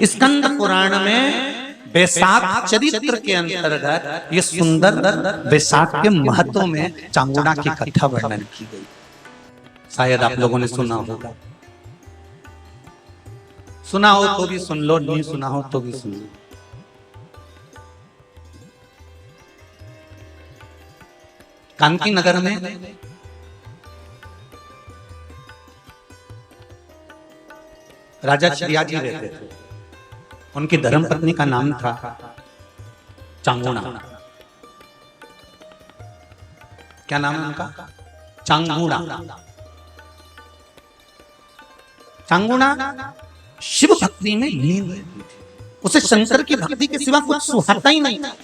स्कंद पुराण में वैशाख चरित्र के अंतर्गत ये सुंदर वैशाख के महत्व में चांगुड़ा की कथा वर्णन की गई। शायद आप लोगों ने सुना होगा, सुना हो तो भी सुन लो, नहीं सुना हो तो भी सुन लो। कानकी नगर में राजा चिड़ियाजी रहते थे। उनकी धर्मपत्नी का नाम था चांगुड़ा। क्या नाम है उनका? चांगुड़ा। चांगुड़ा शिव भक्ति में लीन रहती थी। उसे शंकर की भक्ति के सिवा कुछ सुहाता ही नहीं था।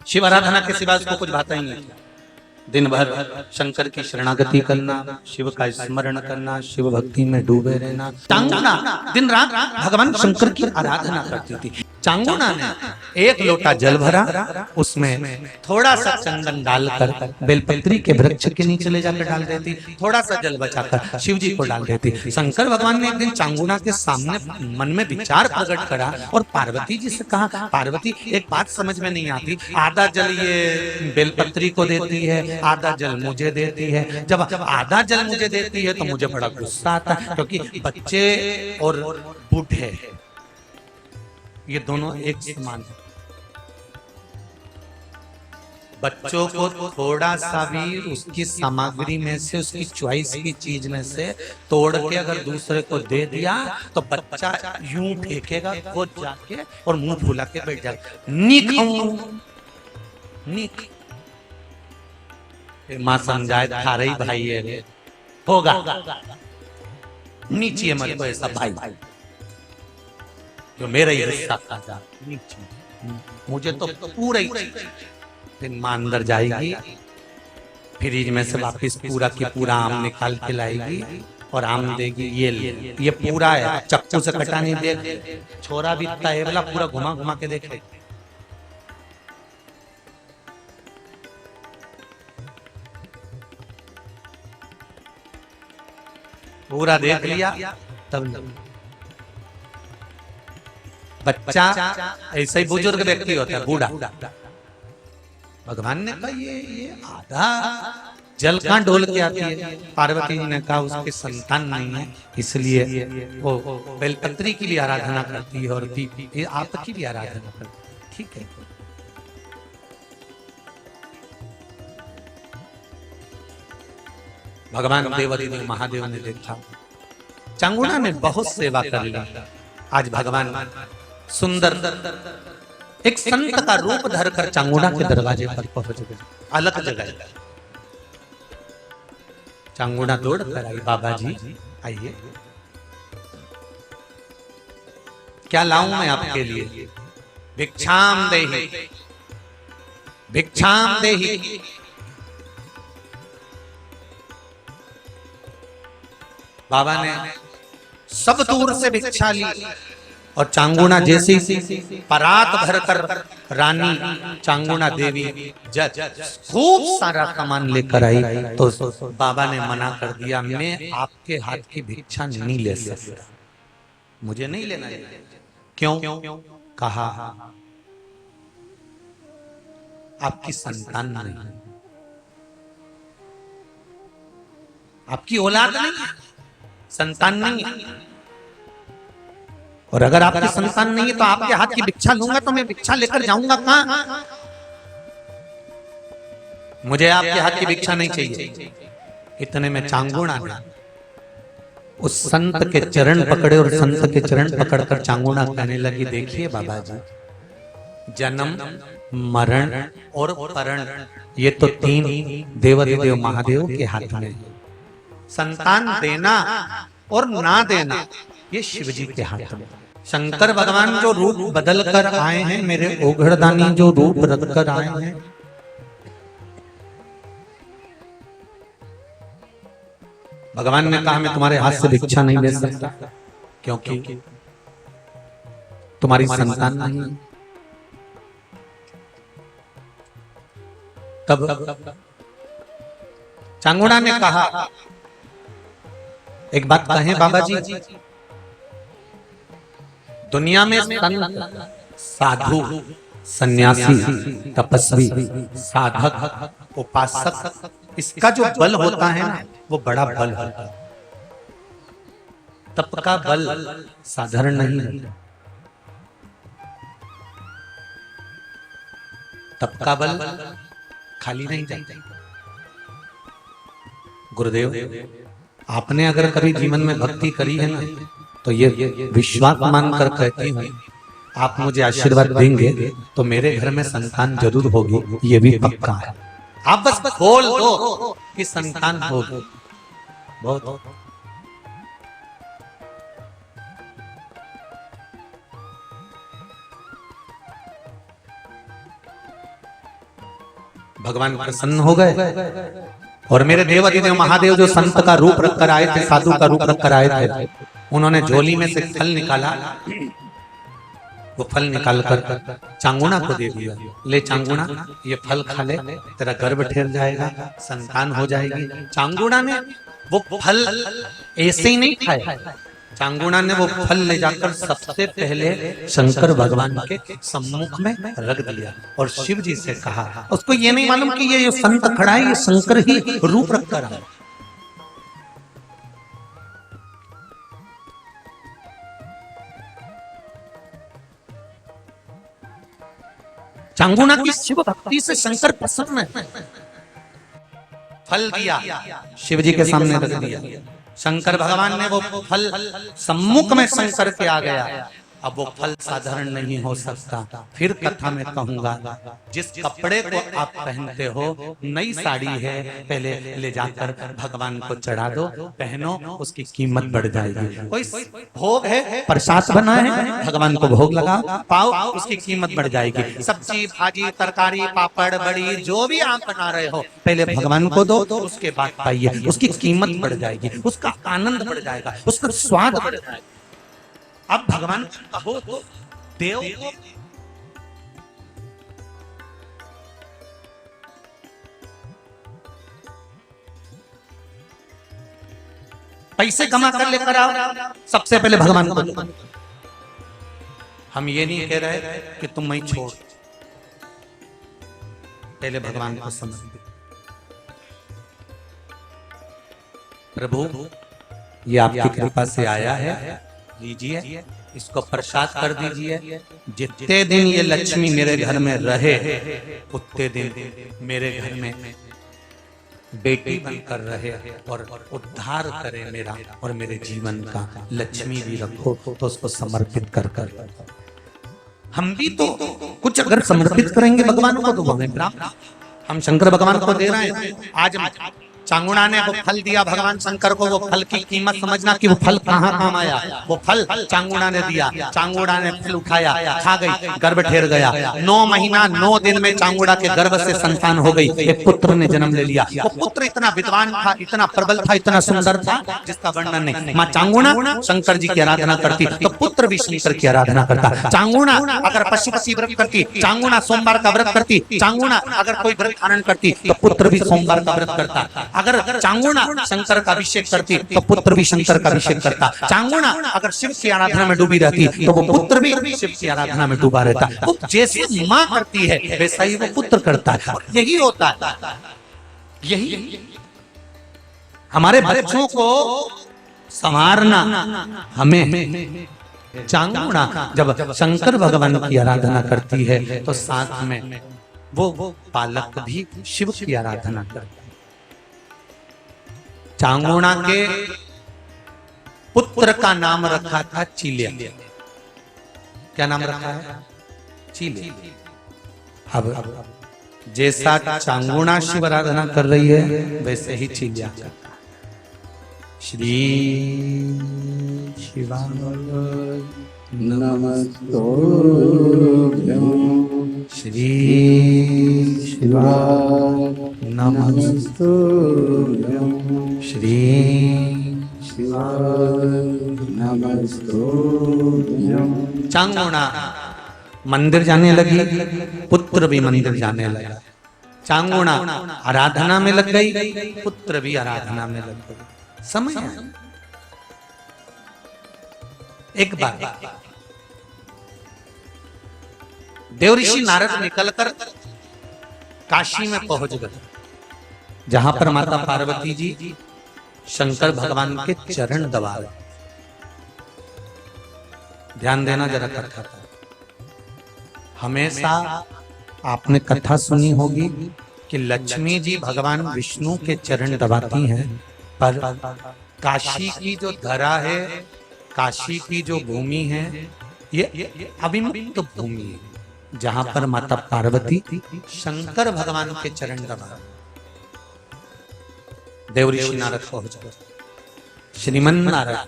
शिव आराधना के सिवा उसको कुछ भाता ही नहीं था। दिन भर शंकर की शरणागति करना, शिव का स्मरण करना, शिव भक्ति में डूबे रहना। चांगुड़ा दिन रात भगवान शंकर की आराधना करती थी। चांगुड़ा ने एक लोटा जल भरा, उसमें थोड़ा सा चंदन डालकर बेलपत्री के वृक्ष के नीचे ले जाकर डाल देती, थोड़ा सा जल बचाकर शिव जी को डाल देती। शंकर भगवान ने एक दिन चांगुड़ा के सामने मन में विचार प्रकट करा और पार्वती जी से कहा, पार्वती एक बात समझ में नहीं आती, आधा जल ये बेलपत्री को देती है, आधा जल मुझे देती है। जब आधा जल मुझे देती है तो मुझे बड़ा गुस्सा आता है, क्योंकि बच्चे और बूढ़े ये दोनों एक समान है। बच्चों को थोड़ा सा भी उसकी सामग्री में से, उसकी चॉइस की चीज में से तोड़ के अगर दूसरे को दे दिया तो बच्चा यूं फेंकेगा, वो जाके और मुंह फुला के बैठ जाएगा, नी खाऊं नी। मां समझाए खा रही भाई है होगा, नीचे मत ऐसा भाई, जो मेरा ही हिस्सा खा जा, मुझे तो पूरा ही। फिर मां अंदर जाएगी, फ्रिज में से वापिस पूरा की पूरा आम निकाल के लाएगी और आम देगी, ये पूरा है, चक्कू से कटा नहीं दे, छोरा भी है बोला, पूरा घुमा घुमा के देखे। पूरा देख लिया तब बच्चा ऐसे ही बुजुर्ग व्यक्ति होता है, बूढ़ा। भगवान ने कहा ये आधा जल कहां डोल के आती है? पार्वती जी ने कहा उसके संतान नहीं है, इसलिए वो बेलपत्री की भी आराधना करती है और आपकी भी आराधना करती है। ठीक है, भगवान देवाधिदेव महादेव ने देखा चांगुड़ा ने बहुत सेवा कर ली। आज भगवान सुंदर एक संत का रूप धरकर चांगुड़ा के दरवाजे पर पहुंच गए। अलग जगह चांगुड़ा दौड़ कर आई, बाबा जी आइए, क्या लाऊं मैं आपके लिए? भिक्षाम देहि, भिक्षाम देहि। बाबा ने सब दूर से भिक्षा ली और चांगुड़ा जैसी परात भरकर रानी चांगुड़ा देवी खूब सारा सामान लेकर आई तो बाबा ने मना कर दिया, मैं आपके हाथ की भिक्षा नहीं ले सकता, मुझे नहीं लेना। क्यों? कहा आपकी संतान नहीं, आपकी औलाद नहीं, संतान नहीं है। और अगर आपकी संतान नहीं है तो आपके हाथ की भिक्षा लूंगा तो मैं भिक्षा लेकर जाऊंगा कहां? मुझे आपके हाथ की भिक्षा नहीं चाहिए। इतने में चांगुड़ा ने उस संत के चरण पकड़े और संत के चरण पकड़कर चांगुड़ा कहने लगी, देखिए बाबा जी, जन्म मरण और परण ये तो तीन देवाधिदेव महादेव के हाथ में, संतान देना और ना देना ये शिव जी के हाथ में। शंकर भगवान जो रूप बदल कर आए हैं, मेरे ओघड़दानी जो रूप रख कर आए हैं, भगवान ने कहा मैं तुम्हारे हाथ से भिक्षा नहीं ले सकता, क्योंकि तुम्हारी संतान नहीं है। तब चांगुड़ा ने कहा, एक बात कहें बाबा जी, दुनिया में संत, साधु, सन्यासी, तपस्वी, साधक, उपासक, इसका जो बल होता है ना, वो बड़ा बल होता है। तप का बल साधारण नहीं है। तप का बल खाली नहीं जाता। गुरुदेव, आपने अगर कभी जीवन में भक्ति करी है ना, तो ये विश्वास मानकर कहती हूँ, आप मुझे आशीर्वाद देंगे तो मेरे घर में संतान जरूर होगी, ये भी पक्का है। आप बस खोल दो कि संतान होगी। बहुत भगवान प्रसन्न हो गए और मेरे देव अधिदेव महादेव जो संत का रूप रखकर आए थे, साधु का रूप रखकर आए थे, उन्होंने झोली में से फल निकाला। वो फल निकालकर चांगुड़ा को दे दिया, ले चांगुड़ा, ये फल खा ले, तेरा गर्भ ठहर जाएगा, संतान हो जाएगी। चांगुड़ा ने वो फल ऐसे ही नहीं खाए, चांगुड़ा ने वो फल ले जाकर सबसे पहले शंकर भगवान के सम्मुख में रख दिया और शिव जी से कहा। उसको ये नहीं मालूम कि ये संत खड़ा है, ये शंकर ही रूप रखकर आया। चांगुड़ा की शिव भक्ति से शंकर प्रसन्न है। फल दिया, शिव जी के सामने रख दिया। शंकर भगवान ने वो फल सम्मुख में शंकर के आ गया। अब वो फल साधारण नहीं हो सकता। फिर कथा में कहूंगा, जिस कपड़े को आप पहनते हो, नई साड़ी है, पहले ले जाकर भगवान को चढ़ा दो, पहनो, उसकी कीमत बढ़ जाएगी। कोई भोग है, प्रसाद बना है, भगवान को भोग लगाओ, पाओ, उसकी कीमत बढ़ जाएगी। सब्जी, भाजी, तरकारी, पापड़, बड़ी, जो भी आप बना रहे हो, पहले भगवान को दो, उसके बाद पाइए, उसकी कीमत बढ़ जाएगी, उसका आनंद बढ़ जाएगा, उसका स्वाद बढ़ जाएगा। अब भगवान कहो तो देव को पैसे कमा कर लेकर आओ, सबसे पहले भगवान को दो। हम ये नहीं कह रहे कि तुम मैं छोड़, पहले भगवान को समझ। प्रभु, ये आपकी कृपा से आया है, लीजिए, इसको प्रसाद कर दीजिए। जितने दिन ये लक्ष्मी मेरे घर में रहे, उतने दिन मेरे घर में बेटी बनकर रहे और उद्धार करे मेरा और मेरे जीवन का। लक्ष्मी भी रखो तो उसको समर्पित कर कर। हम भी तो कुछ अगर समर्पित करेंगे भगवान को तो हमें प्राप्त। हम शंकर भगवान को दे रहे हैं। आज चांगुड़ा ने वो फल दिया भगवान शंकर को, वो फल की कीमत समझना कि वो फल कहाँ काम आया। वो फल चांगुड़ा ने दिया, चांगुड़ा ने फल उठाया, खा गई, गर्भ ठहर गया। 9 महीना 9 दिन में चांगुड़ा के गर्भ से संतान हो गई, एक पुत्र ने जन्म ले लिया। वो पुत्र इतना विद्वान था, इतना प्रबल था, इतना सुंदर था, जिसका वर्णन नहीं। माँ चांगुड़ा शंकर जी की आराधना करती तो पुत्र भी शंकर की आराधना करता। चांगुड़ा अगर पशुपति व्रत करती, चांगुड़ा सोमवार का व्रत करती, चांगुड़ा अगर कोई व्रत धारण करती तो पुत्र भी सोमवार का व्रत करता। अगर चांगुड़ा शंकर का अभिषेक करती तो पुत्र भी शंकर का अभिषेक करता। चांगुड़ा अगर शिव की आराधना में डूबी रहती तो वो पुत्र भी शिव की आराधना में डूबा रहता। तो जैसे माँ करती है वैसा ही वो पुत्र करता है। यही होता है, यही हमारे बच्चों को संवारना। हमें चांगुड़ा जब शंकर भगवान की आराधना करती है तो साथ में वो पालक भी शिव की आराधना करता है। चांगुड़ा के पुत्र का नाम रखा था चिल्या। क्या नाम रखा है? चिल्या। अब जैसा चांगुड़ा शिव आराधना कर रही है वैसे ही चिल्या। श्री शिवाय नमस्तुभ्यं, श्री शिवाय नमस्तुभ्यं, श्री शिवाय नमस्तुभ्यं। चांगुड़ा मंदिर जाने लगी, पुत्र भी मंदिर जाने लगा। चांगुणा आराधना में लग गई, पुत्र भी आराधना में लग गई। समय है। एक बार देवऋषि नारद निकलकर काशी में पहुंच गए, जहां पर माता पार्वती जी शंकर भगवान के चरण दबा रहे। ध्यान देना जरा कथा पर। हमेशा आपने कथा सुनी होगी कि लक्ष्मी जी भगवान विष्णु के चरण दबाती हैं, पर काशी की जो धरा है, काशी की जो भूमि है, ये अविमुक्त भूमि है, जहां पर माता पार्वती शंकर भगवान के चरण दबा। देवऋषि नारद पहुंच गए। श्रीमन नारायण,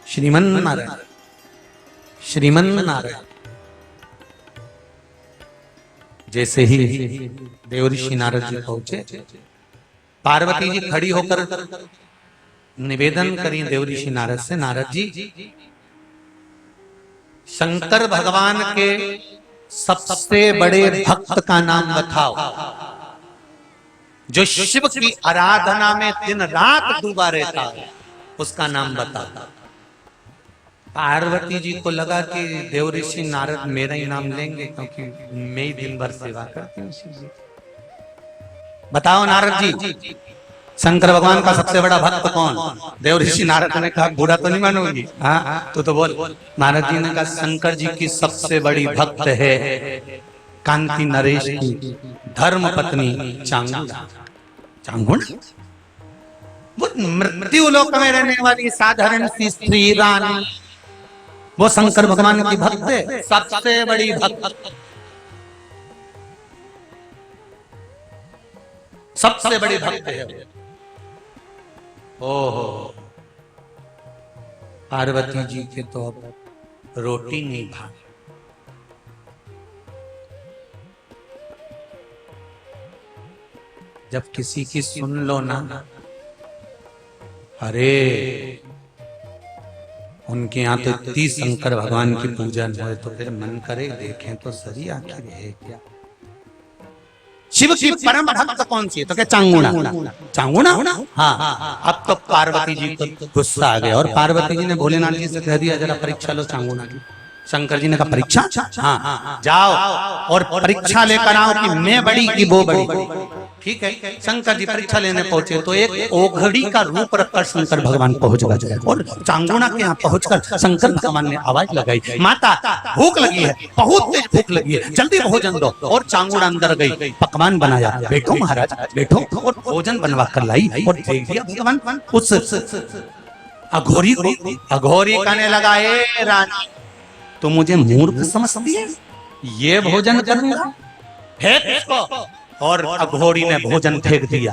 श्रीमन नारायण, श्रीमन नारायण। जैसे ही देवऋषि नारद जी पहुंचे, पार्वती जी खड़ी होकर निवेदन करी देवऋषि नारद से, नारद जी शंकर भगवान के सबसे बड़े भक्त का नाम बताओ, जो शिव की आराधना में दिन रात डूबा रहता है, उसका नाम बताओ। पार्वती जी को लगा कि देवऋषि नारद मेरा ही नाम लेंगे, क्योंकि मैं ही दिन भर सेवा करती हूँ शिव जी। बताओ नारद जी, शंकर भगवान का सबसे बड़ा भक्त कौन? देवऋषि नारद ने कहा, बुरा तो नहीं मानोगी? हाँ तो बोल। नारद जी ने कहा, शंकर जी की सबसे बड़ी भक्त है कांति नरेश की धर्म पत्नी चांगुणा। चांगुणा वो मृत्यु लोक में रहने वाली साधारण सी स्त्री रानी, वो शंकर भगवान की भक्त है, सबसे बड़ी भक्त, सबसे बड़ी भक्त है। ओहो, पार्वती जी के तो अब रोटी नहीं भाई। जब किसी की सुन लो ना, अरे उनके यहाँ तो इतनी शंकर भगवान की पूजन है, तो फिर मन करे देखें तो सही आखिर है क्या। शिव की परम भक्त कौन सी है? तो क्या चांगुणा। चांगुणा? हाँ। अब तो पार्वती जी को गुस्सा आ गया और पार्वती जी ने भोलेनाथ जी से कह दिया, जरा परीक्षा लो चांगुणा की। शंकर जी ने कहा, परीक्षा? हाँ, जाओ और परीक्षा लेकर आओ कि मैं बड़ी कि वो बड़ी। ठीक है, शंकर जी परीक्षा लेने पहुंचे तो एक ओघड़ी का रूप रखकर शंकर भगवान पहुंच गए और चांगुणा के यहाँ पहुंचकर शंकर भगवान ने आवाज लगाई, माता भूख लगी है, बहुत तेज भूख लगी है, जल्दी भोजन दो। और चांगुणा अंदर गई, पकवान बनाया, बैठो महाराज बैठो, और भोजन बनवा कर लाई और देख दिया भगवान उस अघोरी को। अघोरी कहने लगा, ए रानी, तो मुझे मूर्ख समझती है? ये भोजन करूंगा? फेंक इसको। और अघोरी ने भोजन फेंक दिया।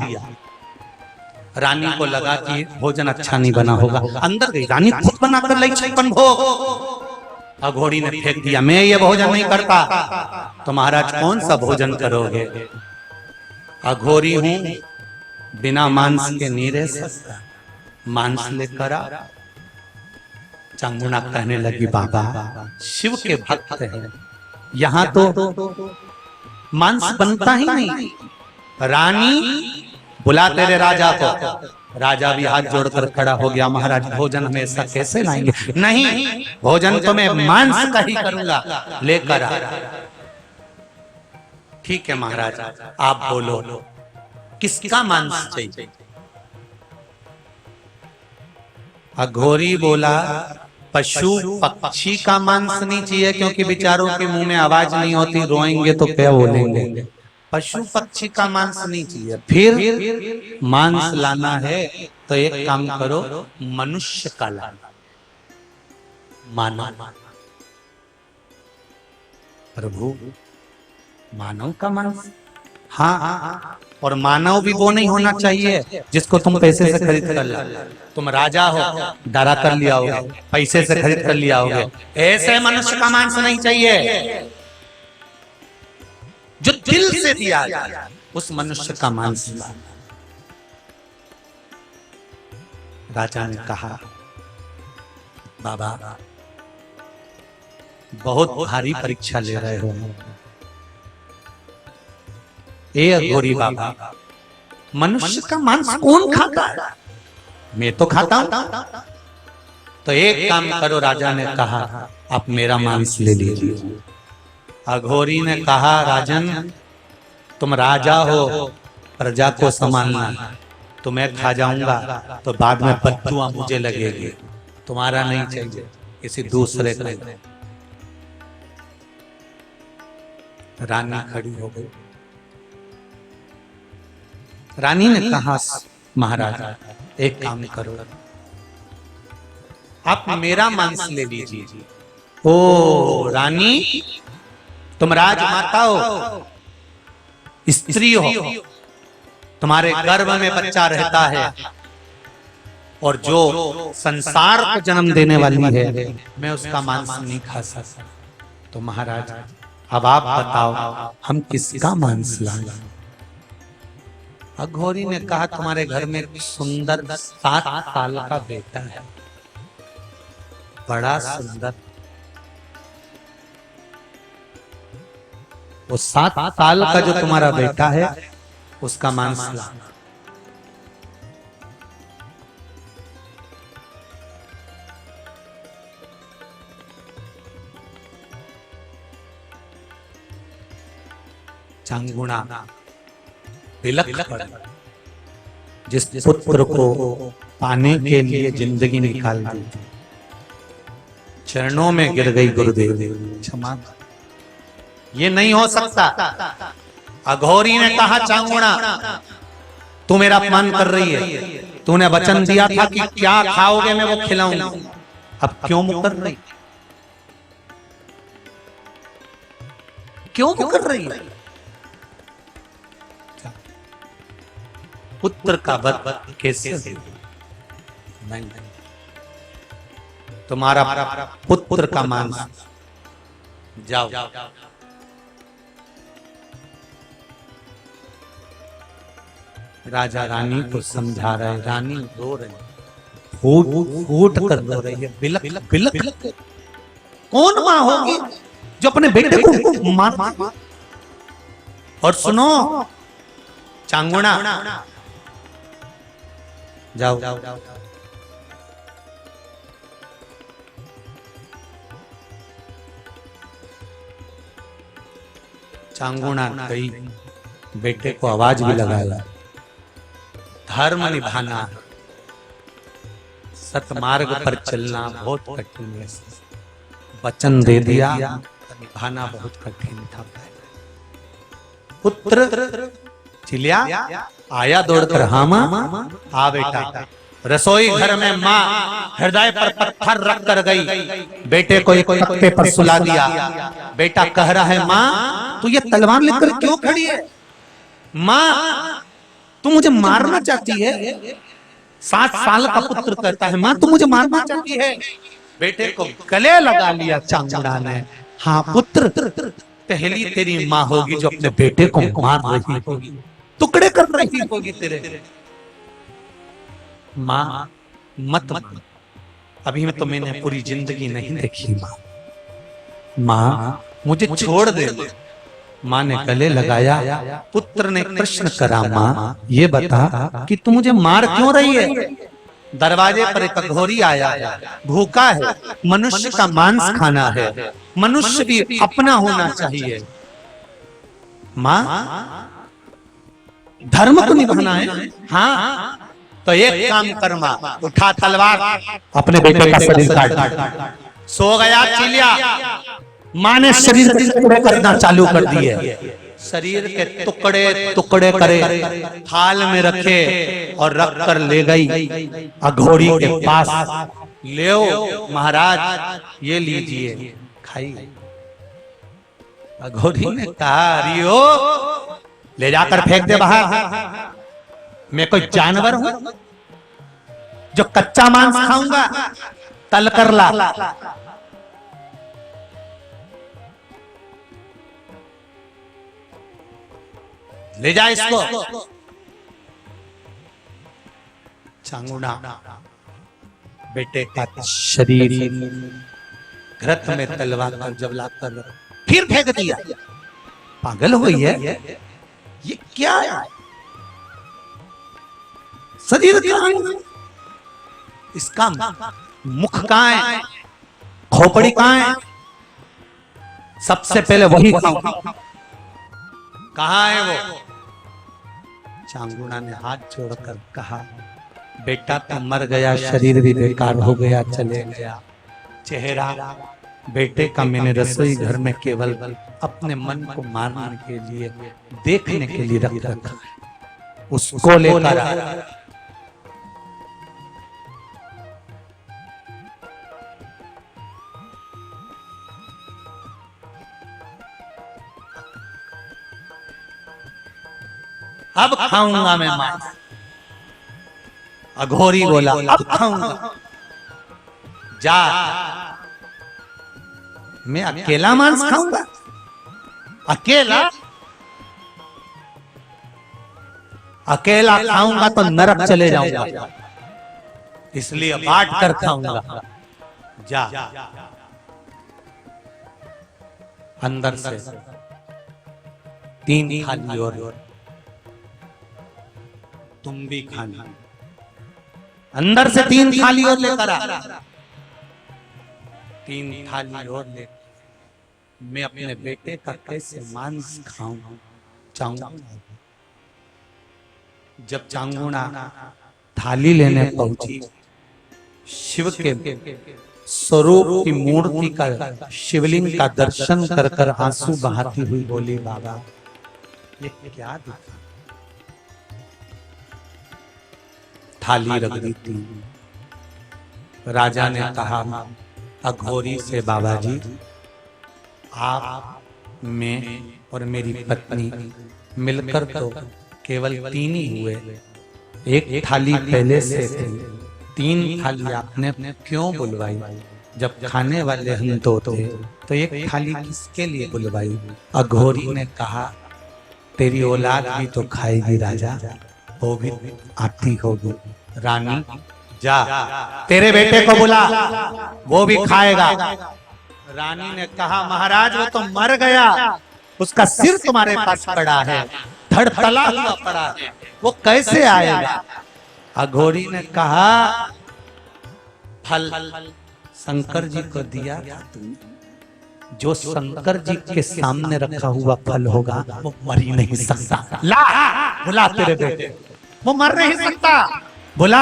रानी को लगा कि भोजन अच्छा नहीं बना होगा, अंदर गई, रानी खुद बनाकर लाई 56 भोग। अघोरी ने फेंक दिया, मैं ये भोजन नहीं करता। तो महाराज कौन सा भोजन करोगे? अघोरी हूं, बिना मांस के नहीं रह सकता, मांस लेकर आ। चांगुणा कहने लगी, बाबा शिव के भक्त हैं, यहाँ तो मांस बनता ही नहीं। रानी बुला तेरे राजा को। राजा भी हाथ जोड़कर खड़ा हो गया, महाराज भोजन हमें ऐसा कैसे लाएंगे? नहीं, भोजन तो मैं मांस का ही करूंगा, लेकर आ। ठीक है महाराज, आप बोलो किसका मांस चाहिए? अघोरी बोला, पशु पक्षी का मांस नहीं चाहिए, क्योंकि बेचारों के मुंह में आवाज नहीं होती, रोएंगे तो क्या बोलेंगे। पशु पक्षी का मांस नहीं चाहिए। फिर मांस लाना है तो एक काम करो, मनुष्य का लाना। मानव। प्रभु मानव का मांस? हाँ, और मानव भी वो नहीं होना चाहिए जिसको तुम पैसे से खरीद कर ला। तुम राजा हो, डरा कर लिया होगे, पैसे से खरीद कर लिया होगे। ऐसे मनुष्य का मांस नहीं चाहिए, जो दिल से दिया जाए, उस मनुष्य का मांस। राजा ने कहा, बाबा बहुत भारी परीक्षा ले रहे हो, ए अघोरी बाबा, मनुष्य का मांस कौन खाता है? मैं तो खाता हूं। तो एक काम करो, राजा ने कहा, आप मेरा मांस ले लीजिए। अघोरी ने कहा, राजन तुम राजा हो, प्रजा को संभालना, तो मैं खा जाऊंगा तो बाद में बद्दुआ मुझे लगेगी, तुम्हारा नहीं चाहिए, किसी दूसरे को। रानी खड़ी हो गई। रानी ने कहा, महाराज एक काम करो, आप मेरा मांस ले लीजिए। ओ रानी, तुम राजमाता हो, स्त्री हो, तुम्हारे गर्भ में बच्चा रहता है, और जो संसार को जन्म देने वाली है, मैं उसका मांस नहीं खा सकता। तो महाराज अब आप बताओ, हम किसका मांस लाएं? अघोरी ने कहा, तुम्हारे घर में एक सुंदर 7 साल का बेटा है, बड़ा सुंदर। वो 7 साल का जो तुम्हारा बेटा है, उसका मांस लाना। चांगुणा बिलख पड़ा। जिस पुत्र को पाने के लिए जिंदगी निकाल दी, चरणों में गिर गई, गुरुदेव क्षमा, ये नहीं हो सकता। अघोरी ने कहा, चांगुणा तू मेरा अपमान कर रही है, तूने वचन दिया था कि क्या खाओगे मैं वो खिलाऊंगा, अब क्यों मुकर रही, क्यों मुकर रही है? पुत्र का वध कैसे? नहीं, तुम्हारा पुत्र का मांस, जाओ राजा रानी को समझा रहे, रानी रो रही, फूट कर रो रही है, बिलख बिलख। कौन माँ होगी जो अपने बेटे को मार? और सुनो चांगुणा, जाओ चांगुणा गई, बेटे को आवाज भी लगाया, धर्म निभाना, सतमार्ग पर चलना बहुत कठिन है, वचन दे दिया, निभाना बहुत कठिन था। पुत्र चिल्ला आया दौड़कर, हाँ मां, आ बेटा। रसोई घर में माँ हृदय पर पत्थर रख कर गई, बेटे को एक तख्ते पर सुला दिया। बेटा कह रहा है, माँ तू ये तलवार लेकर क्यों खड़ी है? माँ तू मुझे मारना चाहती है? 7 साल का पुत्र कहता है, माँ तू मुझे मारना चाहती है? बेटे को गले लगा लिया चांगुणा ने। हाँ पुत्र, पहली तेरी माँ होगी जो अपने बेटे को मार रही होगी, टुकड़े कर रही होगी तेरे। माँ मत, अभी में तो मैंने पूरी जिंदगी नहीं देखी माँ, माँ मुझे छोड़ दे। माँ ने गले लगाया। पुत्र ने प्रश्न करा, माँ ये बता कि तू मुझे मार क्यों रही है? दरवाजे पर एक अघोरी आया है, भूखा है, मनुष्य का मांस खाना है, मनुष्य भी अपना होना चाहिए। माँ धर्म को निभाना है। हाँ तो एक काम कर माँ, उठा तलवार, अपने बेटे का शरीर काट। सो गया चिलिया। माँ ने शरीर के टुकड़े करना चालू कर दिए, शरीर के टुकड़े टुकड़े करे, थाल में रखे और रख कर ले गई अघोरी के पास। ले महाराज ये लीजिए खाइए। अघोरी ने कहा, रियो ले जाकर फेंक दे बाहर, मैं कोई जानवर हूं जो कच्चा मांस खाऊंगा? तल कर ला। ले जा इसको। चांगुणा बेटे का शरीर घृत में तलवार जब लाकर फिर फेंक दिया। पागल हुई है, ये क्या है? शरीर कहाँ है? इसका मुख कहाँ है? खोपड़ी कहाँ है? सबसे पहले वही खाऊंगा। कहाँ है वो? चांगुड़ा ने हाथ जोड़कर कहा, बेटा तो मर गया, शरीर भी बेकार हो गया, चले गया। चेहरा बेटे का मैंने रसोई घर में केवल अपने मन को मारने के लिए, देखने के लिए रख रखा है, उसको लेकर आया। अब खाऊंगा मैं मांस। अघोरी बोला, अब खाऊंगा। जा, मैं अकेला मांस खाऊंगा? अकेला? अकेला खाऊंगा तो नरक चले जाऊंगा, इसलिए बांट कर खाऊंगा। जा। अंदर से 3 थाली और तुम भी खाना। अंदर से 3 थाली और लेकर आ। 3 थाली और ले। मैं अपने बेटे का कैसे मांस खाऊं? चांगुड़ा। जब चांगुड़ा थाली लेने पहुंची, शिव के स्वरूप की मूर्ति का, शिवलिंग का दर्शन कर कर आंसू बहाती हुई बोली, बाबा ये क्या दिखा? थाली रख दी थी। राजा ने कहा अघोरी से, बाबा जी आप, मैं और मेरी पत्नी मिलकर तो केवल 3 ही हुए। एक थाली पहले से थी, 3 थाली आपने क्यों बुलवाई? जब खाने वाले हम 2 थे तो एक थाली किसके लिए बुलवाई? अघोरी ने कहा तेरी औलाद भी तो खाएगी राजा, वो भी आती होगी। रानी जा, तेरे बेटे को बुला, वो भी खाएगा। रानी ने कहा महाराज वो तो मर गया, उसका सिर तुम्हारे पास पड़ा है, धड़तला हुआ पड़ा है, वो कैसे आएगा? अघोरी ने कहा फल शंकर जी को दिया था तुमने, जो शंकर जी के सामने रखा हुआ फल होगा वो मर ही नहीं सकता। ला, बुला तेरे बेटे, वो मर नहीं सकता, बुला।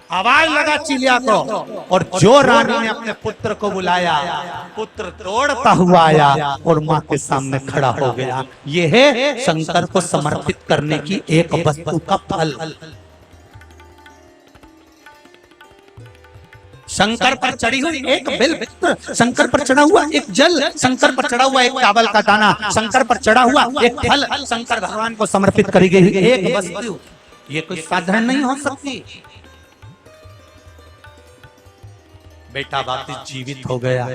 आवाज लगा चिलिया को, और जो रानी ने अपने पुत्र को बुलाया, पुत्र दौड़ता हुआ आया और मां के सामने खड़ा हो गया। ये है शंकर को समर्पित करने की एक वस्तु का फल। शंकर पर चढ़ी हुई एक बेलपत्र, शंकर पर चढ़ा हुआ एक जल, शंकर पर चढ़ा हुआ एक चावल का दाना, शंकर पर चढ़ा हुआ एक फल, शंकर भगवान को समर्पित करी गई एक वस्तु, ये कोई साधारण नहीं हो सकती। बेटा वापिस जीवित हो गया।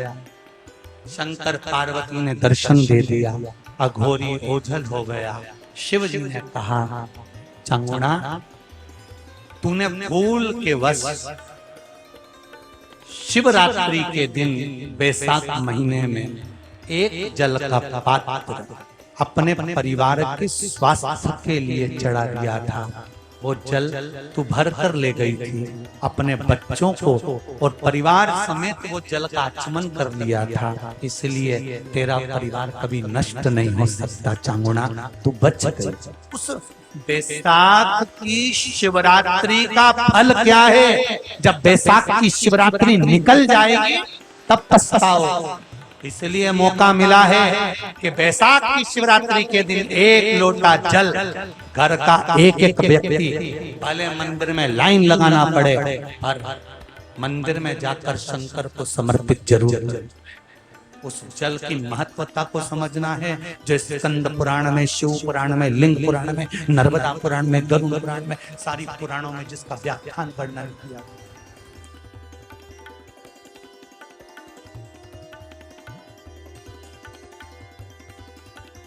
शंकर पार्वती ने दर्शन दे दिया, अघोरी ओझल हो गया। शिव जी ने कहा चांगुड़ा तूने भूल के वश शिवरात्रि के दिन बैसाख महीने में एक जल का पात्र अपने परिवार के स्वास्थ्य के लिए चढ़ा दिया था। वो जल तू भर कर ले गई थी, अपने बच्चों को और परिवार समेत वो जल का आचमन कर लिया था, इसलिए तेरा परिवार कभी नष्ट नहीं हो सकता। चांगुड़ा तू बच गई। उस बैसाख की शिवरात्रि का फल क्या है? जब बैसाख की शिवरात्रि निकल जाएगी तब पछताओ। इसलिए मौका मिला है कि बैसाख की शिवरात्रि के दिन एक लोटा जल घर का एक एक व्यक्ति, भले मंदिर में लाइन लगाना पड़े, और मंदिर में जाकर शंकर को समर्पित जरूर करें। उस जल की महत्वता को समझना है, जो स्कंद पुराण में, शिव पुराण में, लिंग पुराण में, नर्मदा पुराण में, गरुड़ पुराण में, सारी पुराणों में जिसका व्याख्यान वर्णन किया।